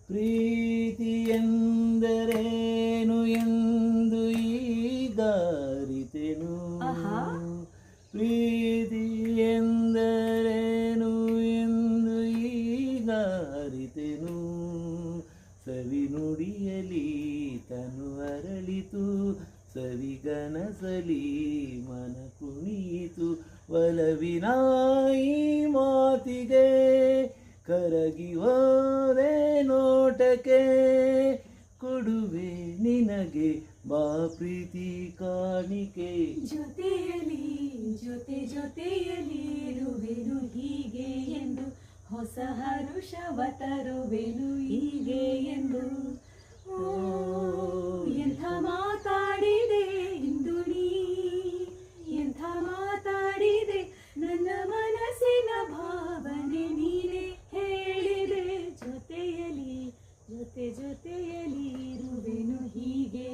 ಪ್ರೀತಿ ಎಂದರೇನು ಎಂದು ಈಗ ಅರಿತೆನು. ಪ್ರೀತಿ ಎಂದರೇನು ಎಂದು ಈಗ ಅರಿತೆನು. ಸವಿ ನುಡಿಯಲಿ ತನು ಅರಳಿತು, ಸವಿಗನಸಲಿ ಮನ ಕುಣಿಯಿತು. ಒಲವಿನ ಈ ಮಾತಿಗೆ ಕರಗಿ ಹೋದೆ ನೋಟಕ್ಕೆ, ಕೊಡುವೆ ನಿನಗೆ ಬಾ ಪ್ರೀತಿ ಕಾಣಿಕೆ. ಜೊತೆಯಲಿ ಜೊತೆಯಲಿ ಇರುವೆನು ಹೀಗೆ ಎಂದು, ಹೊಸ ಹರುಷವ ತರುವೆನು ಹೀಗೆ ಎಂದು. ಓ ಎಂಥ ಮಾತಾಡಿದೆ ಇಂದು ನೀ, ಎಂಥ ಮಾತಾಡಿದೆ, ನನ್ನ ಮನಸ್ಸಿನ ಭಾವನೆ ನೀನೆ ಹೇಳಿದೆ. ಜೊತೆಯಲಿ ಇರುವೆನು ಹೀಗೆ